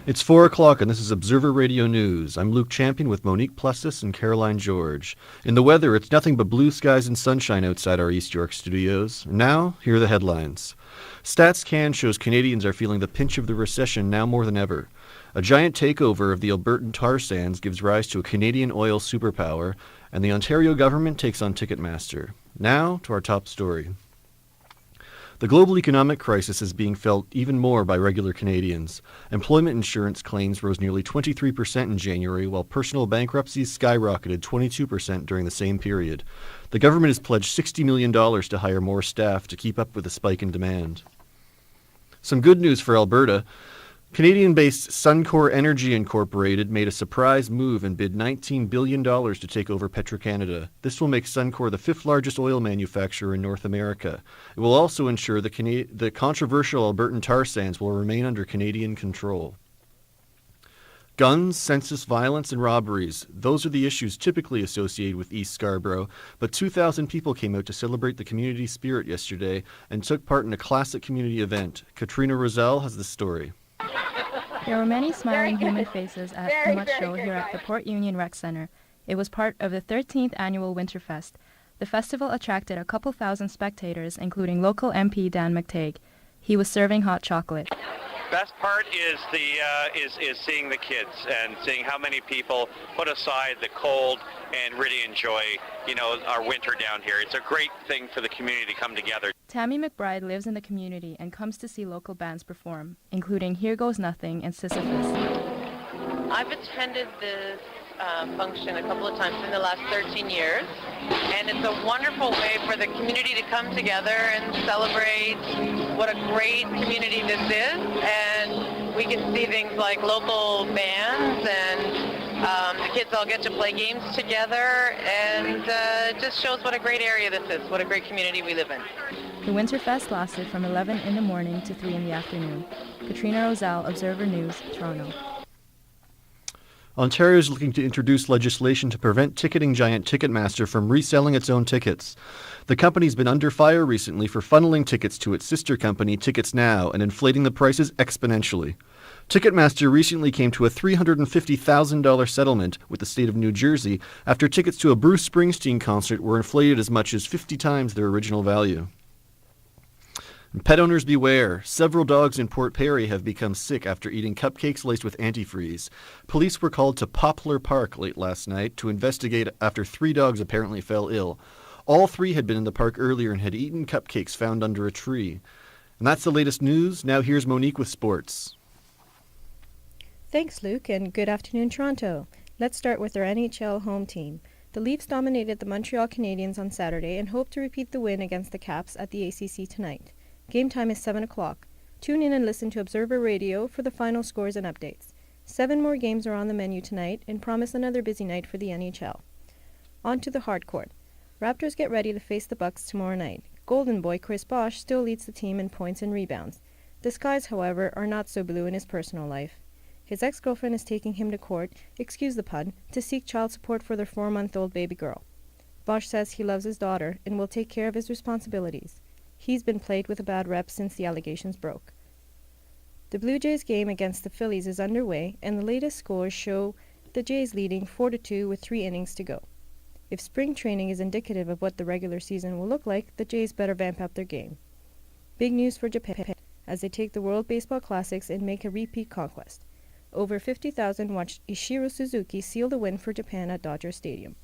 It's 4 o'clock and this is Observer Radio News. I'm Luke Champion with Monique Plessas and Caroline George. In the weather, it's nothing but blue skies and sunshine outside our East York studios. Now, here are the headlines. StatsCan shows Canadians are feeling the pinch of the recession now more than ever. A giant takeover of the Albertan tar sands gives rise to a Canadian oil superpower, and the Ontario government takes on Ticketmaster. Now, to our top story. The global economic crisis is being felt even more by regular Canadians. Employment insurance claims rose nearly 23% in January, while personal bankruptcies skyrocketed 22% during the same period. The government has pledged $60 million to hire more staff to keep up with the spike in demand. Some good news for Alberta. Canadian-based Suncor Energy Incorporated made a surprise move and bid $19 billion to take over Petro-Canada. This will make Suncor the fifth largest oil manufacturer in North America. It will also ensure the controversial Albertan tar sands will remain under Canadian control. Guns, census violence, and robberies. Those are the issues typically associated with East Scarborough, but 2,000 people came out to celebrate the community spirit yesterday and took part in a classic community event. Katrina Roselle has the story. There were many smiling human faces at the Much Show here at the Port Union Rec Center. It was part of the 13th annual Winterfest. The festival attracted a couple thousand spectators, including local MP Dan McTague. He was serving hot chocolate. Best part is seeing the kids and seeing how many people put aside the cold and really enjoy, our winter down here. It's a great thing for the community to come together. Tammy McBride lives in the community and comes to see local bands perform, including Here Goes Nothing and Sisyphus. I've attended this function a couple of times in the last 13 years, and it's a wonderful way for the community to come together and celebrate what a great community this is, and we can see things like local bands, and the kids all get to play games together, and it just shows what a great area this is, what a great community we live in. The Winterfest lasted from 11 in the morning to 3 in the afternoon. Katrina Roselle, Observer News, Toronto. Ontario is looking to introduce legislation to prevent ticketing giant Ticketmaster from reselling its own tickets. The company's been under fire recently for funneling tickets to its sister company, Tickets Now, and inflating the prices exponentially. Ticketmaster recently came to a $350,000 settlement with the state of New Jersey after tickets to a Bruce Springsteen concert were inflated as much as 50 times their original value. Pet owners beware. Several dogs in Port Perry have become sick after eating cupcakes laced with antifreeze. Police were called to Poplar Park late last night to investigate after 3 dogs apparently fell ill. All 3 had been in the park earlier and had eaten cupcakes found under a tree. And that's the latest news. Now here's Monique with sports. Thanks, Luke, and good afternoon, Toronto. Let's start with our NHL home team. The Leafs dominated the Montreal Canadiens on Saturday and hope to repeat the win against the Caps at the ACC tonight. Game time is 7 o'clock. Tune in and listen to Observer Radio for the final scores and updates. 7 more games are on the menu tonight and promise another busy night for the NHL. On to the hardcourt. Raptors get ready to face the Bucks tomorrow night. Golden Boy Chris Bosh still leads the team in points and rebounds. The skies, however, are not so blue in his personal life. His ex-girlfriend is taking him to court, excuse the pun, to seek child support for their 4-month-old baby girl. Bosh says he loves his daughter and will take care of his responsibilities. He's been plagued with a bad rep since the allegations broke. The Blue Jays game against the Phillies is underway, and the latest scores show the Jays leading 4-2 with 3 innings to go. If spring training is indicative of what the regular season will look like, the Jays better vamp up their game. Big news for Japan as they take the World Baseball Classics and make a repeat conquest. Over 50,000 watched Ichiro Suzuki seal the win for Japan at Dodger Stadium.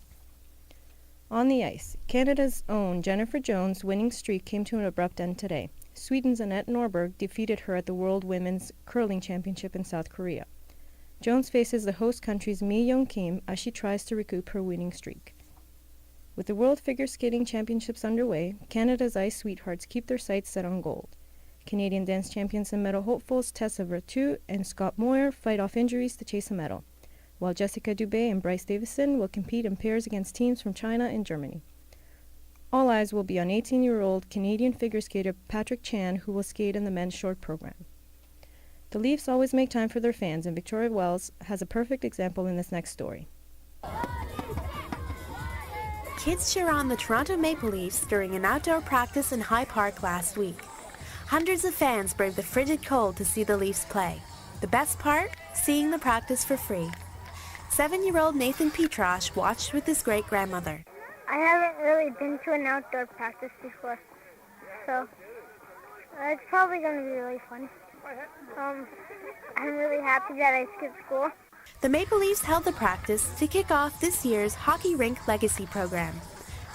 On the ice, Canada's own Jennifer Jones' winning streak came to an abrupt end today. Sweden's Annette Norberg defeated her at the World Women's Curling Championship in South Korea. Jones faces the host country's Mi Young Kim as she tries to recoup her winning streak. With the World Figure Skating Championships underway, Canada's ice sweethearts keep their sights set on gold. Canadian dance champions and medal hopefuls Tessa Virtue and Scott Moir fight off injuries to chase a medal, while Jessica Dubé and Bryce Davison will compete in pairs against teams from China and Germany. All eyes will be on 18-year-old Canadian figure skater Patrick Chan, who will skate in the men's short program. The Leafs always make time for their fans, and Victoria Wells has a perfect example in this next story. Kids cheer on the Toronto Maple Leafs during an outdoor practice in High Park last week. Hundreds of fans braved the frigid cold to see the Leafs play. The best part? Seeing the practice for free. 7-year-old Nathan Petrosh watched with his great-grandmother. I haven't really been to an outdoor practice before, so it's probably going to be really fun. I'm really happy that I skipped school. The Maple Leafs held the practice to kick off this year's Hockey Rink Legacy program.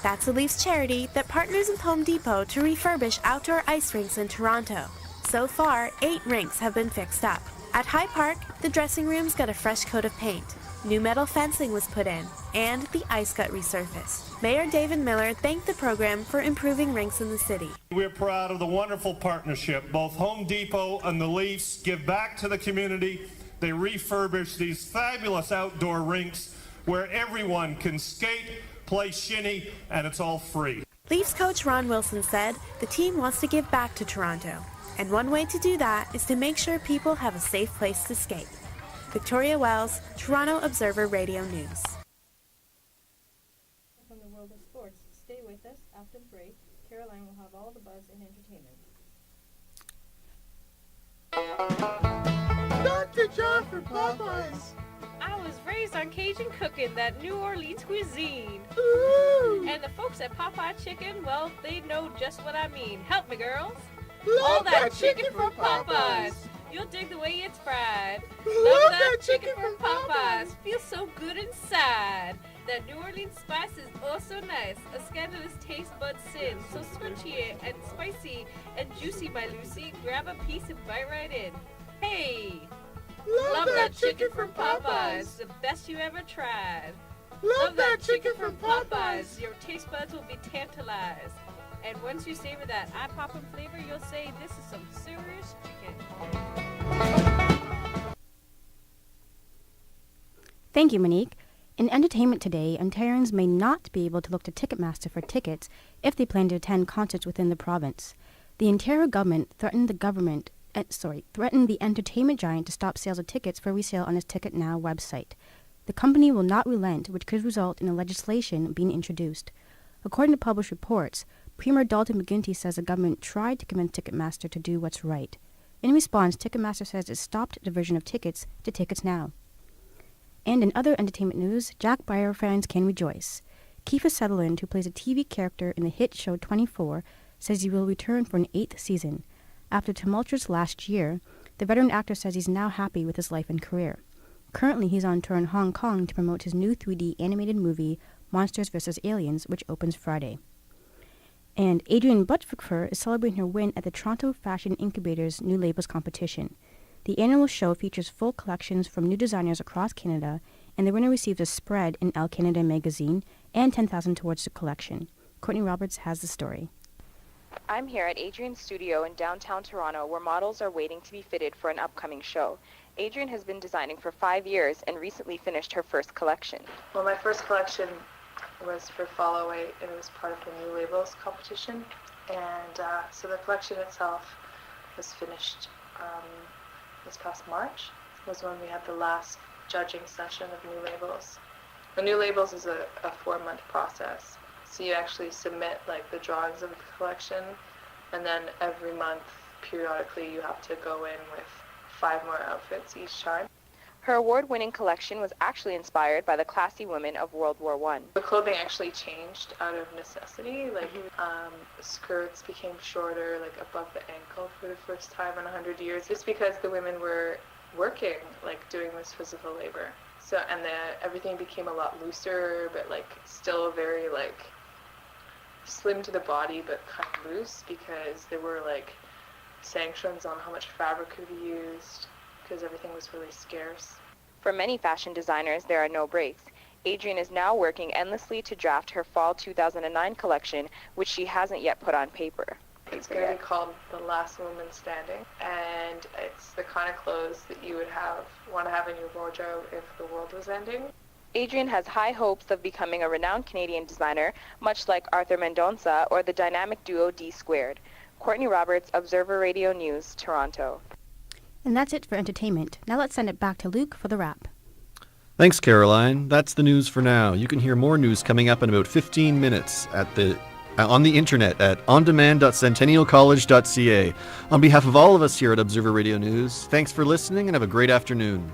That's a Leafs charity that partners with Home Depot to refurbish outdoor ice rinks in Toronto. So far, 8 rinks have been fixed up. At High Park, the dressing rooms got a fresh coat of paint. New metal fencing was put in, and the ice got resurfaced. Mayor David Miller thanked the program for improving rinks in the city. We're proud of the wonderful partnership. Both Home Depot and the Leafs give back to the community. They refurbish these fabulous outdoor rinks where everyone can skate, play shinny, and it's all free. Leafs coach Ron Wilson said the team wants to give back to Toronto, and one way to do that is to make sure people have a safe place to skate. Victoria Wells, Toronto Observer Radio News. From the world of sports, stay with us. After the break, Caroline will have all the buzz in entertainment. Dr. John for Popeyes. I was raised on Cajun cooking, that New Orleans cuisine. Ooh. And the folks at Popeye Chicken, well, they know just what I mean. Help me, girls. Love all that chicken from Popeyes. Popeyes. You'll dig the way it's fried. Love that chicken from Popeyes. Feels so good inside. That New Orleans spice is oh so nice. A scandalous taste bud sin. So scrunchy and spicy and juicy, my Lucy. Grab a piece and bite right in. Hey! Love that chicken from Popeyes. The best you ever tried. Love that chicken from Popeyes. Your taste buds will be tantalized. And once you savor that eye-popping flavor, you'll say, this is some serious chicken. Thank you, Monique. In entertainment today, Ontarians may not be able to look to Ticketmaster for tickets if they plan to attend concerts within the province. The Ontario government threatened the entertainment giant to stop sales of tickets for resale on its Ticket Now website. The company will not relent, which could result in a legislation being introduced. According to published reports, Premier Dalton McGuinty says the government tried to convince Ticketmaster to do what's right. In response, Ticketmaster says it stopped diversion of tickets to Tickets Now. And in other entertainment news, Jack Bauer fans can rejoice. Kiefer Sutherland, who plays a TV character in the hit show 24, says he will return for an 8th season. After a tumultuous last year, the veteran actor says he's now happy with his life and career. Currently, he's on tour in Hong Kong to promote his new 3D animated movie, Monsters vs. Aliens, which opens Friday. And Adrienne Butterfinger is celebrating her win at the Toronto Fashion Incubator's New Labels competition. The annual show features full collections from new designers across Canada, and the winner receives a spread in Elle Canada magazine and $10,000 towards the collection. Courtney Roberts has the story. I'm here at Adrienne's studio in downtown Toronto, where models are waiting to be fitted for an upcoming show. Adrienne has been designing for 5 years and recently finished her first collection. Well, my first collection was for Fall 08, and it was part of the New Labels competition. And so the collection itself was finished this past March. It was when we had the last judging session of New Labels. The New Labels is a 4-month process. So you actually submit like the drawings of the collection, and then every month, periodically, you have to go in with 5 more outfits each time. Her award-winning collection was actually inspired by the classy women of World War I. The clothing actually changed out of necessity. Like skirts became shorter, like above the ankle for the first time in 100 years, just because the women were working, like doing this physical labor. So, and everything became a lot looser, but like still very like slim to the body, but kind of loose, because there were like sanctions on how much fabric could be used, because everything was really scarce. For many fashion designers, there are no breaks. Adrienne is now working endlessly to draft her fall 2009 collection, which she hasn't yet put on paper. It's going to be called The Last Woman Standing, and it's the kind of clothes that you would want to have in your wardrobe if the world was ending. Adrienne has high hopes of becoming a renowned Canadian designer, much like Arthur Mendonça or the dynamic duo D Squared. Courtney Roberts, Observer Radio News, Toronto. And that's it for entertainment. Now let's send it back to Luke for the wrap. Thanks, Caroline. That's the news for now. You can hear more news coming up in about 15 minutes at the on the internet at ondemand.centennialcollege.ca. On behalf of all of us here at Observer Radio News, thanks for listening and have a great afternoon.